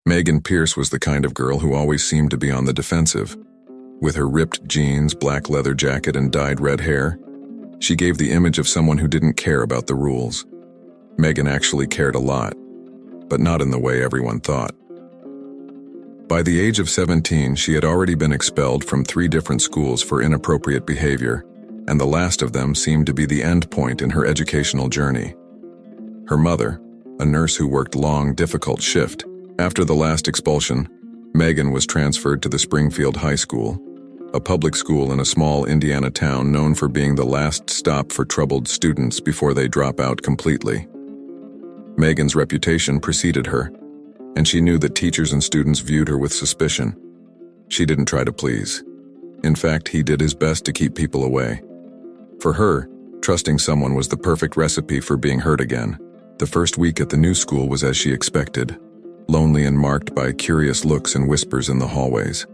Megan Pierce was the kind of girl who always seemed to be on the defensive. With her ripped jeans, black leather jacket, and dyed red hair, she gave the image of someone who didn't care about the rules. Megan actually cared a lot, but not in the way everyone thought. By the age of 17, she had already been expelled from 3 different schools for inappropriate behavior, and the last of them seemed to be the end point in her educational journey. Her mother, a nurse who worked long, difficult shift, after the last expulsion, Megan was transferred to the Springfield High School, a public school in a small Indiana town known for being the last stop for troubled students before they drop out completely. Megan's reputation preceded her, and she knew that teachers and students viewed her with suspicion. She didn't try to please. In fact, he did his best to keep people away. For her, trusting someone was the perfect recipe for being hurt again. The first week at the new school was as she expected, lonely and marked by curious looks and whispers in the hallways.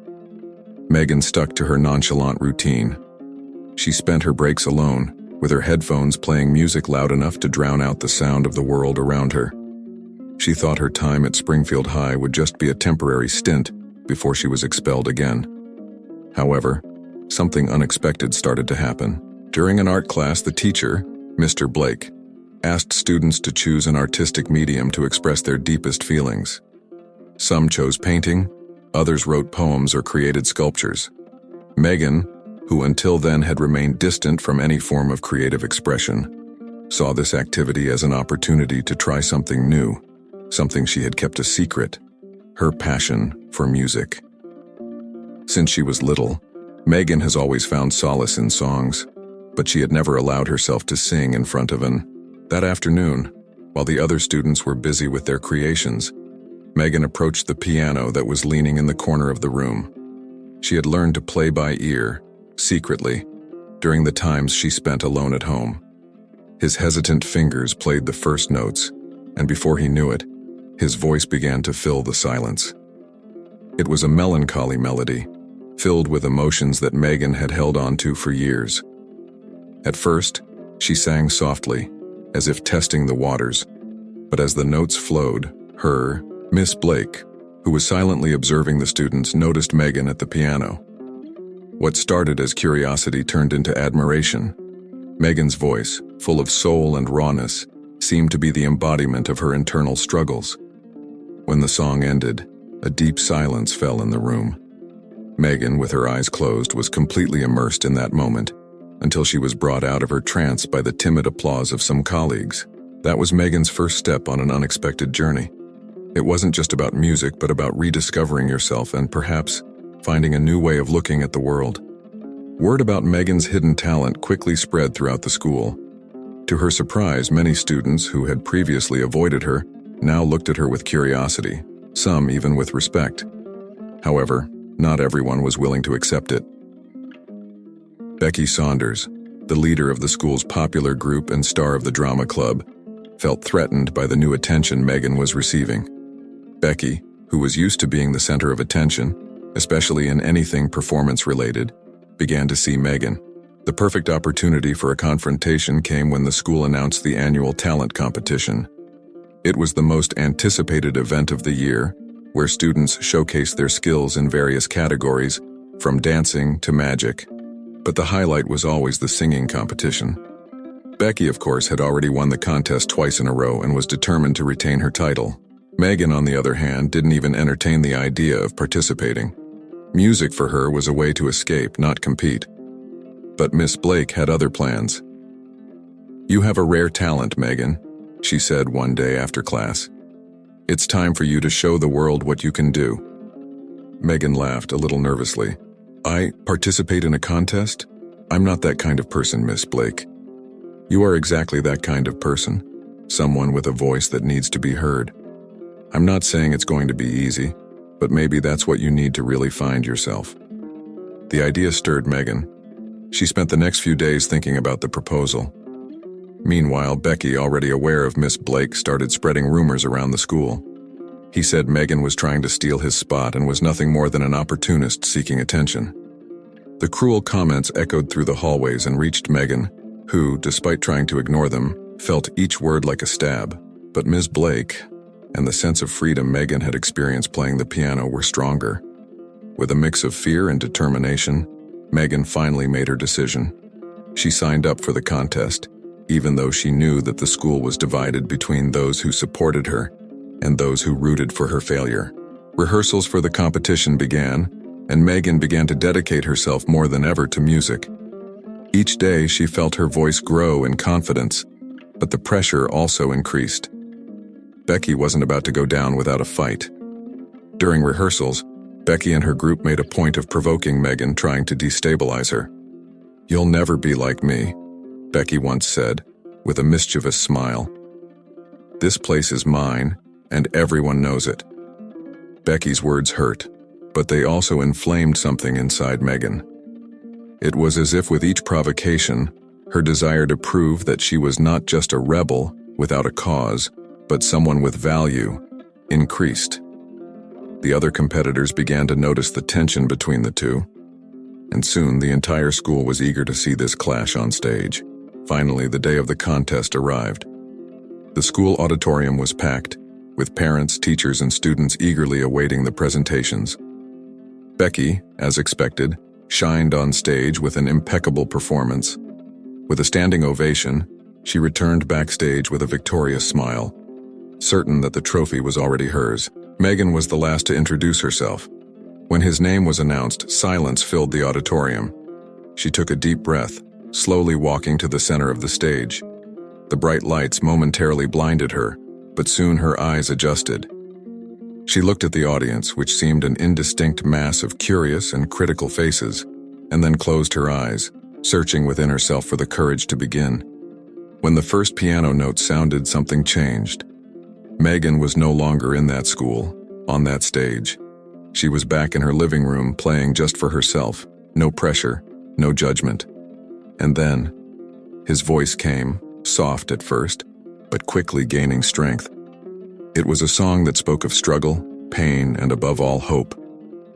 Megan stuck to her nonchalant routine. She spent her breaks alone, with her headphones playing music loud enough to drown out the sound of the world around her. She thought her time at Springfield High would just be a temporary stint before she was expelled again. However, something unexpected started to happen. During an art class, the teacher, Mr. Blake, asked students to choose an artistic medium to express their deepest feelings. Some chose painting, others wrote poems or created sculptures. Megan, who until then had remained distant from any form of creative expression, saw this activity as an opportunity to try something new, something she had kept a secret, her passion for music. Since she was little, Megan has always found solace in songs, but she had never allowed herself to sing in front of That afternoon, while the other students were busy with their creations, Megan approached the piano that was leaning in the corner of the room. She had learned to play by ear, secretly, during the times she spent alone at home. His hesitant fingers played the first notes, and before he knew it, his voice began to fill the silence. It was a melancholy melody, filled with emotions that Megan had held on to for years. At first, she sang softly, as if testing the waters, but as the notes flowed, Miss Blake, who was silently observing the students, noticed Megan at the piano. What started as curiosity turned into admiration. Megan's voice, full of soul and rawness, seemed to be the embodiment of her internal struggles. When the song ended, a deep silence fell in the room. Megan, with her eyes closed, was completely immersed in that moment, until she was brought out of her trance by the timid applause of some colleagues. That was Megan's first step on an unexpected journey. It wasn't just about music, but about rediscovering yourself and perhaps finding a new way of looking at the world. Word about Megan's hidden talent quickly spread throughout the school. To her surprise, many students who had previously avoided her now looked at her with curiosity, some even with respect. However, not everyone was willing to accept it. Becky Saunders, the leader of the school's popular group and star of the drama club, felt threatened by the new attention Megan was receiving. Becky, who was used to being the center of attention, especially in anything performance-related, began to see Megan. The perfect opportunity for a confrontation came when the school announced the annual talent competition. It was the most anticipated event of the year, where students showcased their skills in various categories, from dancing to magic. But the highlight was always the singing competition. Becky, of course, had already won the contest twice in a row and was determined to retain her title. Megan, on the other hand, didn't even entertain the idea of participating. Music for her was a way to escape, not compete. But Miss Blake had other plans. "You have a rare talent, Megan," she said one day after class. "It's time for you to show the world what you can do." Megan laughed a little nervously. "I participate in a contest? I'm not that kind of person, Miss Blake." "You are exactly that kind of person. Someone with a voice that needs to be heard. I'm not saying it's going to be easy, but maybe that's what you need to really find yourself." The idea stirred Megan. She spent the next few days thinking about the proposal. Meanwhile, Becky, already aware of Miss Blake, started spreading rumors around the school. He said Megan was trying to steal his spot and was nothing more than an opportunist seeking attention. The cruel comments echoed through the hallways and reached Megan, who, despite trying to ignore them, felt each word like a stab. But Ms. Blake, and the sense of freedom Megan had experienced playing the piano were stronger. With a mix of fear and determination, Megan finally made her decision. She signed up for the contest, even though she knew that the school was divided between those who supported her and those who rooted for her failure. Rehearsals for the competition began, and Megan began to dedicate herself more than ever to music. Each day she felt her voice grow in confidence, but the pressure also increased. Becky wasn't about to go down without a fight. During rehearsals, Becky and her group made a point of provoking Megan, trying to destabilize her. "You'll never be like me," Becky once said, with a mischievous smile. "This place is mine, and everyone knows it." Becky's words hurt, but they also inflamed something inside Megan. It was as if with each provocation, her desire to prove that she was not just a rebel without a cause, but someone with value, increased. The other competitors began to notice the tension between the two, and soon the entire school was eager to see this clash on stage. Finally, the day of the contest arrived. The school auditorium was packed, with parents, teachers, and students eagerly awaiting the presentations. Becky, as expected, shined on stage with an impeccable performance. With a standing ovation, she returned backstage with a victorious smile. Certain that the trophy was already hers, Megan was the last to introduce herself. When his name was announced, silence filled the auditorium. She took a deep breath, slowly walking to the center of the stage. The bright lights momentarily blinded her, but soon her eyes adjusted. She looked at the audience, which seemed an indistinct mass of curious and critical faces, and then closed her eyes, searching within herself for the courage to begin. When the first piano note sounded, something changed. Megan was no longer in that school, on that stage. She was back in her living room, playing just for herself. No pressure, no judgment. And then, his voice came, soft at first, but quickly gaining strength. It was a song that spoke of struggle, pain, and above all, hope.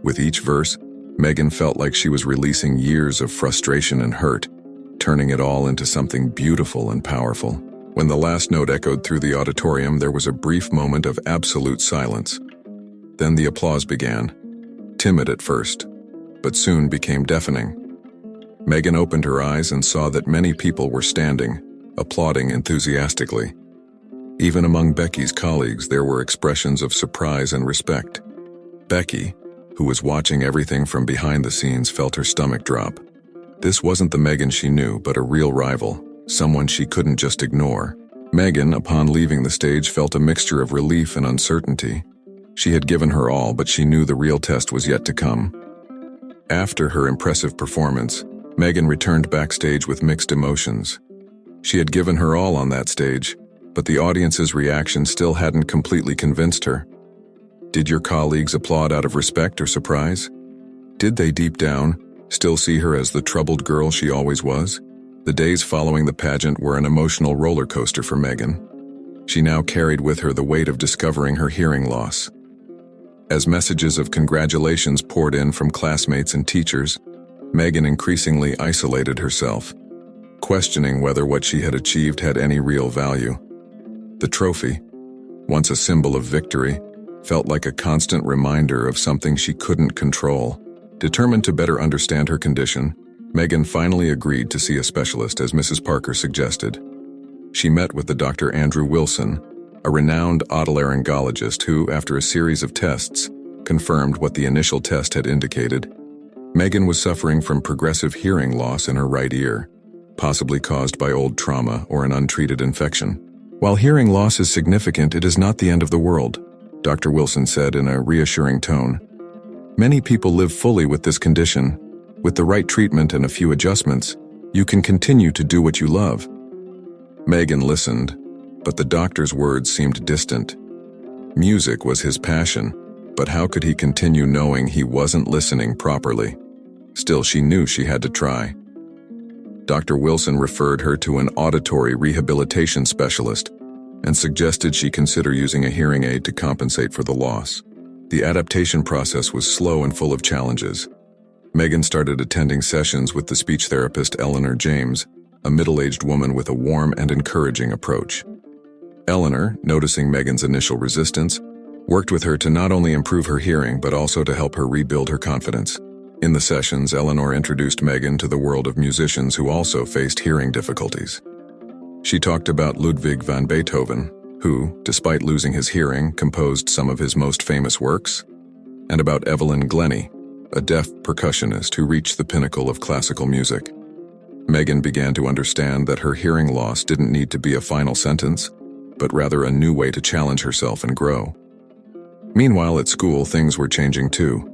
With each verse, Megan felt like she was releasing years of frustration and hurt, turning it all into something beautiful and powerful. When the last note echoed through the auditorium, there was a brief moment of absolute silence. Then the applause began, timid at first, but soon became deafening. Megan opened her eyes and saw that many people were standing, applauding enthusiastically. Even among Becky's colleagues, there were expressions of surprise and respect. Becky, who was watching everything from behind the scenes, felt her stomach drop. This wasn't the Megan she knew, but a real rival, someone she couldn't just ignore. Megan, upon leaving the stage, felt a mixture of relief and uncertainty. She had given her all, but she knew the real test was yet to come. After her impressive performance, Megan returned backstage with mixed emotions. She had given her all on that stage, but the audience's reaction still hadn't completely convinced her. Did your colleagues applaud out of respect or surprise? Did they deep down still see her as the troubled girl she always was? The days following the pageant were an emotional roller coaster for Megan. She now carried with her the weight of discovering her hearing loss. As messages of congratulations poured in from classmates and teachers, Megan increasingly isolated herself, questioning whether what she had achieved had any real value. The trophy, once a symbol of victory, felt like a constant reminder of something she couldn't control. Determined to better understand her condition, Megan finally agreed to see a specialist, as Mrs. Parker suggested. She met with the Dr. Andrew Wilson, a renowned otolaryngologist who, after a series of tests, confirmed what the initial test had indicated. Megan was suffering from progressive hearing loss in her right ear, possibly caused by old trauma or an untreated infection. While hearing loss is significant, it is not the end of the world, Dr. Wilson said in a reassuring tone. Many people live fully with this condition. With the right treatment and a few adjustments, you can continue to do what you love. Megan listened, but the doctor's words seemed distant. Music was his passion, but how could he continue knowing he wasn't listening properly? Still, she knew she had to try. Dr. Wilson referred her to an auditory rehabilitation specialist and suggested she consider using a hearing aid to compensate for the loss. The adaptation process was slow and full of challenges. Megan started attending sessions with the speech therapist Eleanor James, a middle-aged woman with a warm and encouraging approach. Eleanor, noticing Megan's initial resistance, worked with her to not only improve her hearing but also to help her rebuild her confidence. In the sessions, Eleanor introduced Megan to the world of musicians who also faced hearing difficulties. She talked about Ludwig van Beethoven, who, despite losing his hearing, composed some of his most famous works, and about Evelyn Glennie, a deaf percussionist who reached the pinnacle of classical music. Megan began to understand that her hearing loss didn't need to be a final sentence, but rather a new way to challenge herself and grow. Meanwhile, at school, things were changing too.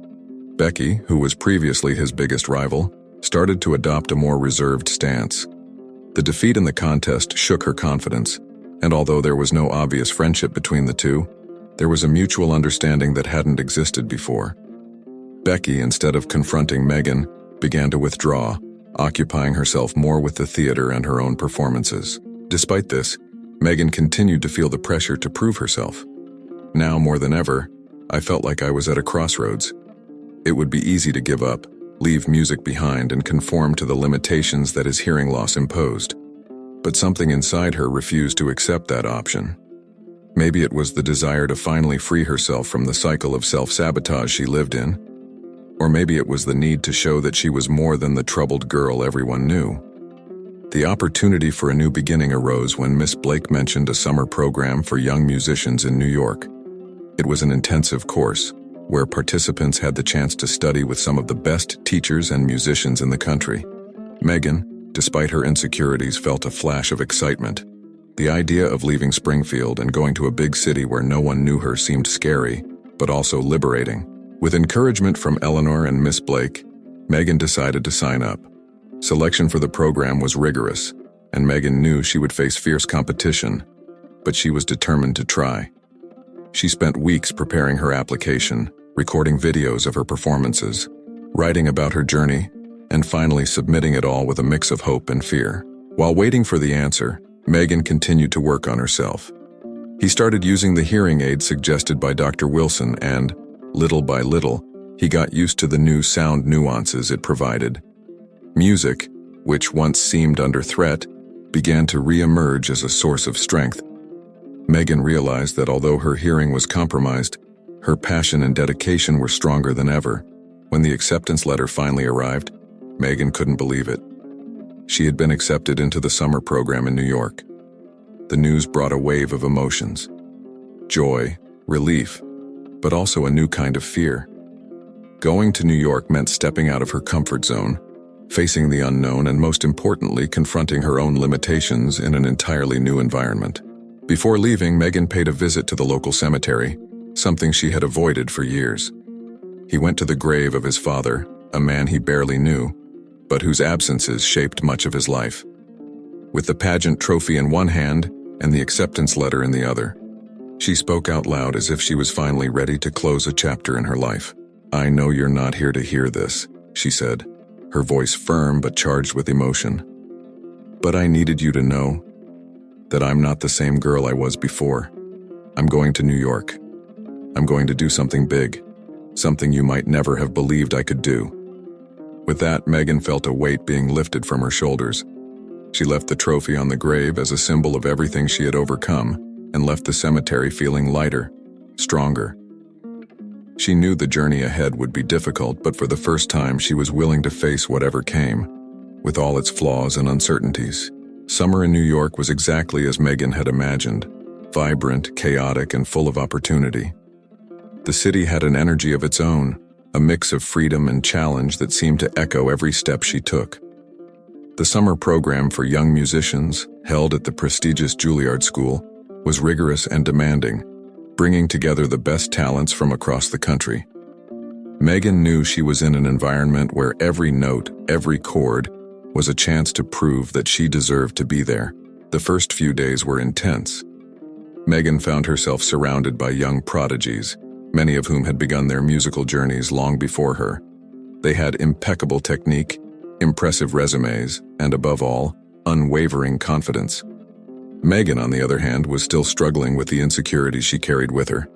Becky, who was previously his biggest rival, started to adopt a more reserved stance. The defeat in the contest shook her confidence, and although there was no obvious friendship between the two, there was a mutual understanding that hadn't existed before. Becky, instead of confronting Megan, began to withdraw, occupying herself more with the theater and her own performances. Despite this, Megan continued to feel the pressure to prove herself. Now more than ever, I felt like I was at a crossroads. It would be easy to give up, leave music behind, and conform to the limitations that his hearing loss imposed. But something inside her refused to accept that option. Maybe it was the desire to finally free herself from the cycle of self-sabotage she lived in, or maybe it was the need to show that she was more than the troubled girl everyone knew. The opportunity for a new beginning arose when Miss Blake mentioned a summer program for young musicians in New York. It was an intensive course, where participants had the chance to study with some of the best teachers and musicians in the country. Megan, despite her insecurities, felt a flash of excitement. The idea of leaving Springfield and going to a big city where no one knew her seemed scary, but also liberating. With encouragement from Eleanor and Miss Blake, Megan decided to sign up. Selection for the program was rigorous, and Megan knew she would face fierce competition, but she was determined to try. She spent weeks preparing her application, recording videos of her performances, writing about her journey, and finally submitting it all with a mix of hope and fear. While waiting for the answer, Megan continued to work on herself. He started using the hearing aid suggested by Dr. Wilson, and, little by little, he got used to the new sound nuances it provided. Music, which once seemed under threat, began to re-emerge as a source of strength. Megan realized that although her hearing was compromised, her passion and dedication were stronger than ever. When the acceptance letter finally arrived, Megan couldn't believe it. She had been accepted into the summer program in New York. The news brought a wave of emotions. Joy, relief, but also a new kind of fear. Going to New York meant stepping out of her comfort zone, facing the unknown, and most importantly, confronting her own limitations in an entirely new environment. Before leaving, Megan paid a visit to the local cemetery, something she had avoided for years. He went to the grave of his father, a man he barely knew, but whose absences shaped much of his life. With the pageant trophy in one hand and the acceptance letter in the other, she spoke out loud as if she was finally ready to close a chapter in her life. "I know you're not here to hear this," she said, her voice firm but charged with emotion. "But I needed you to know that I'm not the same girl I was before. I'm going to New York. I'm going to do something big, something you might never have believed I could do." With that, Megan felt a weight being lifted from her shoulders. She left the trophy on the grave as a symbol of everything she had overcome, and left the cemetery feeling lighter, stronger. She knew the journey ahead would be difficult, but for the first time she was willing to face whatever came, with all its flaws and uncertainties. Summer in New York was exactly as Megan had imagined, vibrant, chaotic, and full of opportunity. The city had an energy of its own, a mix of freedom and challenge that seemed to echo every step she took. The summer program for young musicians, held at the prestigious Juilliard School, was rigorous and demanding, bringing together the best talents from across the country. Megan knew she was in an environment where every note, every chord, was a chance to prove that she deserved to be there. The first few days were intense. Megan found herself surrounded by young prodigies, many of whom had begun their musical journeys long before her. They had impeccable technique, impressive resumes, and above all, unwavering confidence. Megan, on the other hand, was still struggling with the insecurities she carried with her.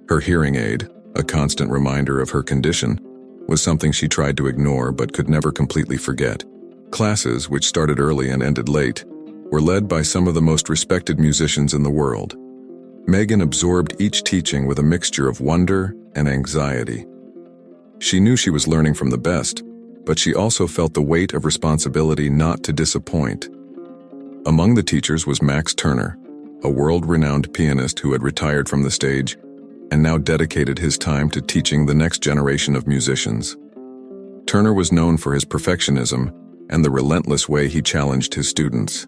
Her hearing aid, a constant reminder of her condition, was something she tried to ignore but could never completely forget. Classes, which started early and ended late, were led by some of the most respected musicians in the world. Megan absorbed each teaching with a mixture of wonder and anxiety. She knew she was learning from the best, but she also felt the weight of responsibility not to disappoint. Among the teachers was Max Turner, a world-renowned pianist who had retired from the stage and now dedicated his time to teaching the next generation of musicians. Turner was known for his perfectionism and the relentless way he challenged his students.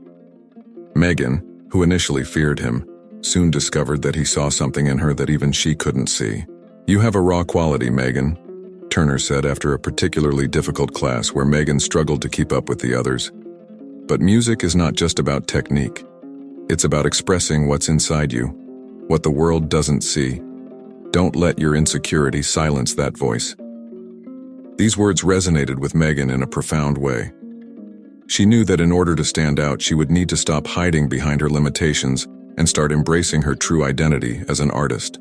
Megan, who initially feared him, soon discovered that he saw something in her that even she couldn't see. "You have a raw quality, Megan," Turner said after a particularly difficult class where Megan struggled to keep up with the others. "But music is not just about technique. It's about expressing what's inside you, what the world doesn't see. Don't let your insecurity silence that voice." These words resonated with Megan in a profound way. She knew that in order to stand out, she would need to stop hiding behind her limitations and start embracing her true identity as an artist.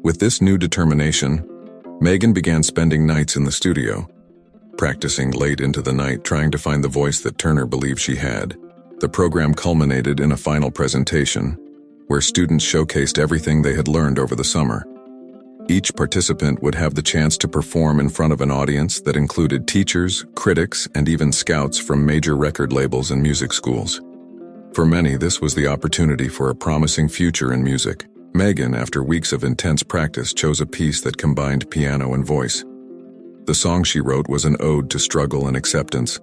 With this new determination, Megan began spending nights in the studio, practicing late into the night, trying to find the voice that Turner believed she had. The program culminated in a final presentation, where students showcased everything they had learned over the summer. Each participant would have the chance to perform in front of an audience that included teachers, critics, and even scouts from major record labels and music schools. For many, this was the opportunity for a promising future in music. Megan, after weeks of intense practice, chose a piece that combined piano and voice. The song she wrote was an ode to struggle and acceptance,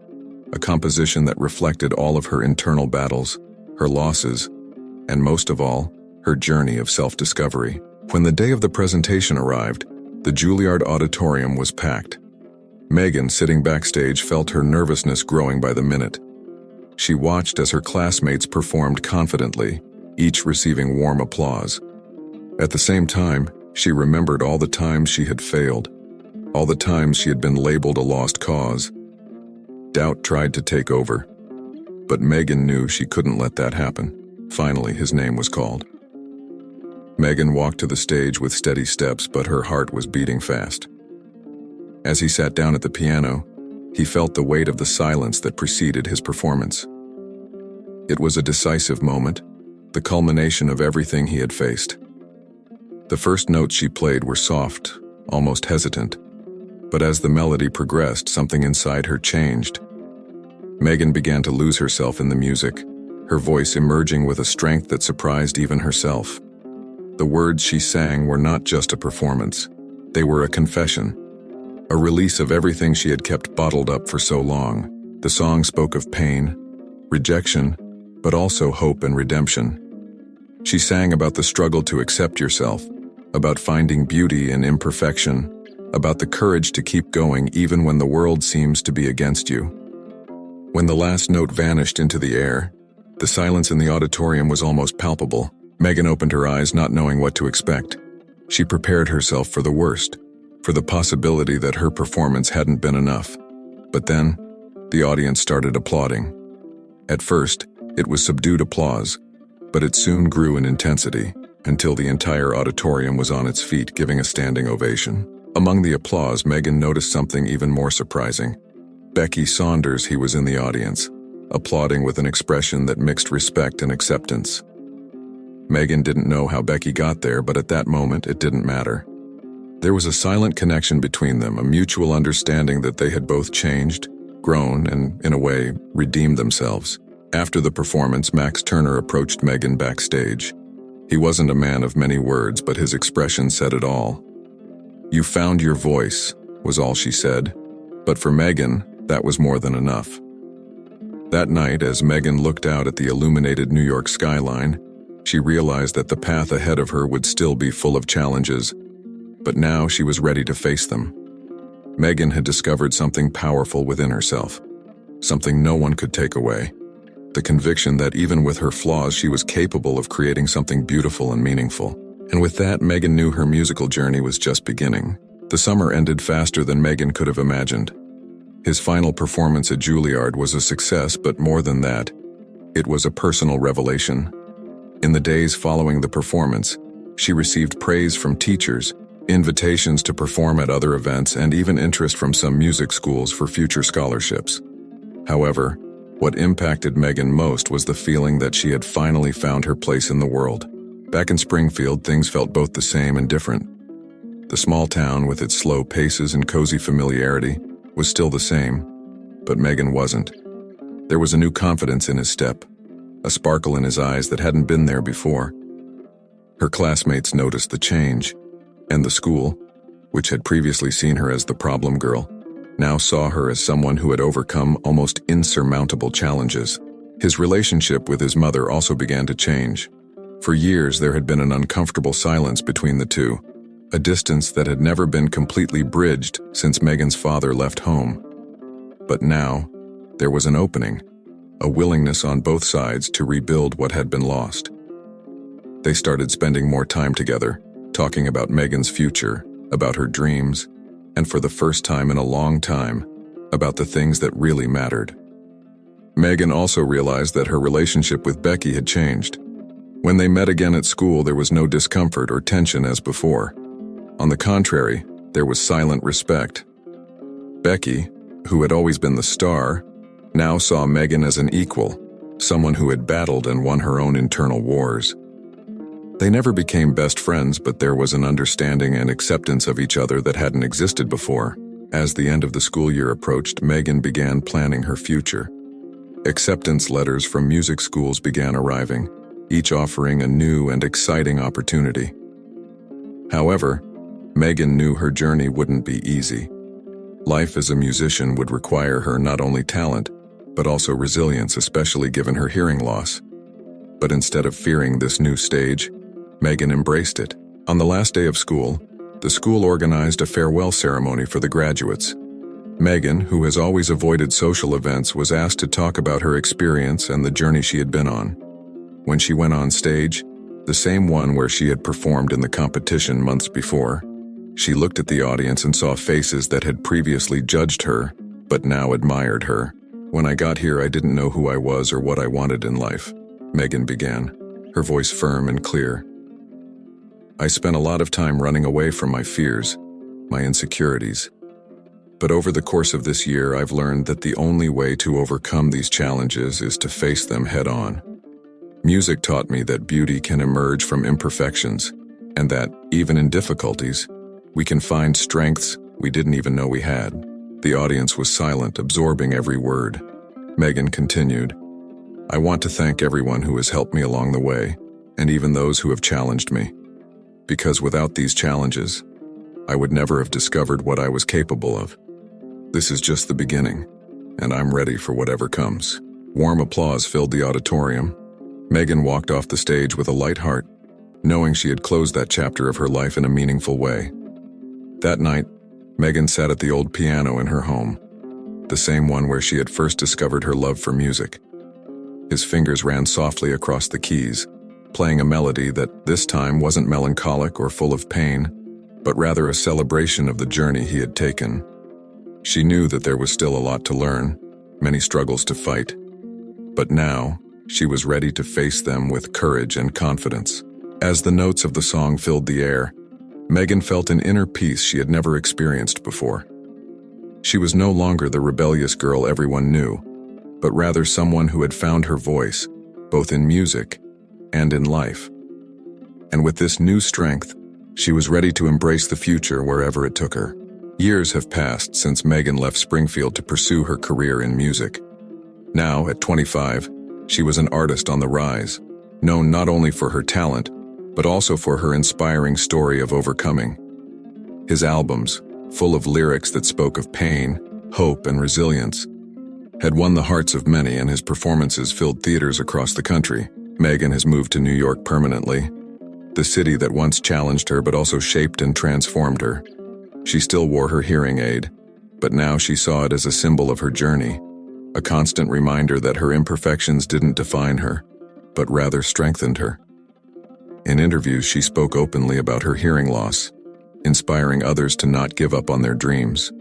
a composition that reflected all of her internal battles, her losses, and most of all, her journey of self-discovery. When the day of the presentation arrived, the Juilliard Auditorium was packed. Megan, sitting backstage, felt her nervousness growing by the minute. She watched as her classmates performed confidently, each receiving warm applause. At the same time, she remembered all the times she had failed, all the times she had been labeled a lost cause. Doubt tried to take over, but Megan knew she couldn't let that happen. Finally, his name was called. Megan walked to the stage with steady steps, but her heart was beating fast. As he sat down at the piano, he felt the weight of the silence that preceded his performance. It was a decisive moment, the culmination of everything he had faced. The first notes she played were soft, almost hesitant, but as the melody progressed, something inside her changed. Megan began to lose herself in the music, her voice emerging with a strength that surprised even herself. The words she sang were not just a performance. They were a confession, a release of everything she had kept bottled up for so long. The song spoke of pain, rejection, but also hope and redemption. She sang about the struggle to accept yourself, about finding beauty in imperfection, about the courage to keep going even when the world seems to be against you. When the last note vanished into the air, the silence in the auditorium was almost palpable. Megan opened her eyes, not knowing what to expect. She prepared herself for the worst, for the possibility that her performance hadn't been enough. But then, the audience started applauding. At first, it was subdued applause, but it soon grew in intensity, until the entire auditorium was on its feet, giving a standing ovation. Among the applause, Megan noticed something even more surprising. Becky Saunders, he was in the audience, applauding with an expression that mixed respect and acceptance. Megan didn't know how Becky got there, but at that moment, it didn't matter. There was a silent connection between them, a mutual understanding that they had both changed, grown, and, in a way, redeemed themselves. After the performance, Max Turner approached Megan backstage. He wasn't a man of many words, but his expression said it all. "You found your voice," was all she said. But for Megan, that was more than enough. That night, as Megan looked out at the illuminated New York skyline, she realized that the path ahead of her would still be full of challenges, but now she was ready to face them. Megan had discovered something powerful within herself, something no one could take away. The conviction that even with her flaws, she was capable of creating something beautiful and meaningful. And with that, Megan knew her musical journey was just beginning. The summer ended faster than Megan could have imagined. His final performance at Juilliard was a success, but more than that, it was a personal revelation. In the days following the performance, she received praise from teachers, invitations to perform at other events, and even interest from some music schools for future scholarships. However, What impacted Megan most was the feeling that she had finally found her place in the world. Back in Springfield, things felt both the same and different. The small town, with its slow paces and cozy familiarity, was still the same, but Megan wasn't. There was a new confidence in his step, a sparkle in his eyes that hadn't been there before. Her classmates noticed the change, and the school, which had previously seen her as the problem girl, now saw her as someone who had overcome almost insurmountable challenges. His relationship with his mother also began to change. For years, there had been an uncomfortable silence between the two, a distance that had never been completely bridged since Megan's father left home. But now, there was an opening, a willingness on both sides to rebuild what had been lost. They started spending more time together, talking about Megan's future, about her dreams, and for the first time in a long time, about the things that really mattered. Megan also realized that her relationship with Becky had changed. When they met again at school, there was no discomfort or tension as before. On the contrary, there was silent respect. Becky, who had always been the star, now saw Megan as an equal, someone who had battled and won her own internal wars. They never became best friends, but there was an understanding and acceptance of each other that hadn't existed before. As the end of the school year approached, Megan began planning her future. Acceptance letters from music schools began arriving, each offering a new and exciting opportunity. However, Megan knew her journey wouldn't be easy. Life as a musician would require her not only talent, but also resilience, especially given her hearing loss. But instead of fearing this new stage, Megan embraced it. On the last day of school, the school organized a farewell ceremony for the graduates. Megan, who has always avoided social events, was asked to talk about her experience and the journey she had been on. When she went on stage, the same one where she had performed in the competition months before, she looked at the audience and saw faces that had previously judged her, but now admired her. "When I got here, I didn't know who I was or what I wanted in life," Megan began, her voice firm and clear. "I spent a lot of time running away from my fears, my insecurities. But over the course of this year, I've learned that the only way to overcome these challenges is to face them head-on. Music taught me that beauty can emerge from imperfections, and that, even in difficulties, we can find strengths we didn't even know we had." The audience was silent, absorbing every word. Megan continued, "I want to thank everyone who has helped me along the way, and even those who have challenged me. Because without these challenges, I would never have discovered what I was capable of. This is just the beginning, and I'm ready for whatever comes." Warm applause filled the auditorium. Megan walked off the stage with a light heart, knowing she had closed that chapter of her life in a meaningful way. That night, Megan sat at the old piano in her home, the same one where she had first discovered her love for music. His fingers ran softly across the keys, playing a melody that this time wasn't melancholic or full of pain, but rather a celebration of the journey he had taken. She knew that there was still a lot to learn, many struggles to fight. But now, she was ready to face them with courage and confidence. As the notes of the song filled the air, Megan felt an inner peace she had never experienced before. She was no longer the rebellious girl everyone knew, but rather someone who had found her voice, both in music and in life. And with this new strength, she was ready to embrace the future wherever it took her. Years have passed since Megan left Springfield to pursue her career in music. Now, at 25, she was an artist on the rise, known not only for her talent, but also for her inspiring story of overcoming. His albums, full of lyrics that spoke of pain, hope, and resilience, had won the hearts of many, and his performances filled theaters across the country. Megan has moved to New York permanently, the city that once challenged her but also shaped and transformed her. She still wore her hearing aid, but now she saw it as a symbol of her journey, a constant reminder that her imperfections didn't define her, but rather strengthened her. In interviews, she spoke openly about her hearing loss, inspiring others to not give up on their dreams,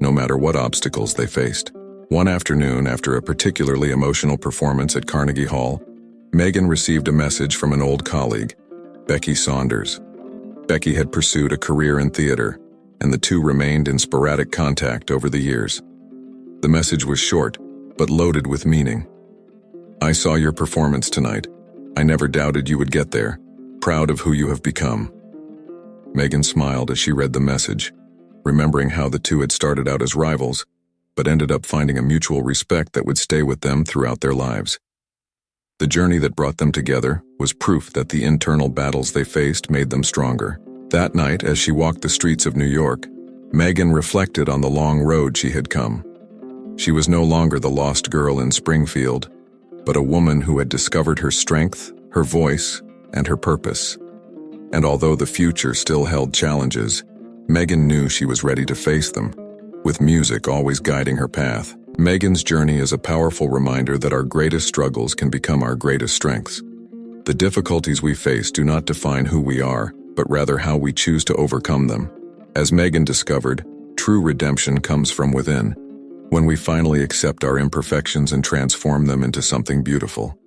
no matter what obstacles they faced. One afternoon, after a particularly emotional performance at Carnegie Hall, Megan received a message from an old colleague, Becky Saunders. Becky had pursued a career in theater, and the two remained in sporadic contact over the years. The message was short, but loaded with meaning. I saw your performance tonight. I never doubted you would get there. Proud of who you have become. Megan smiled as she read the message, remembering how the two had started out as rivals, but ended up finding a mutual respect that would stay with them throughout their lives. The journey that brought them together was proof that the internal battles they faced made them stronger. That night, as she walked the streets of New York, Megan reflected on the long road she had come. She was no longer the lost girl in Springfield, but a woman who had discovered her strength, her voice, and her purpose. And although the future still held challenges, Megan knew she was ready to face them, with music always guiding her path. Megan's journey is a powerful reminder that our greatest struggles can become our greatest strengths. The difficulties we face do not define who we are, but rather how we choose to overcome them. As Megan discovered, true redemption comes from within, when we finally accept our imperfections and transform them into something beautiful.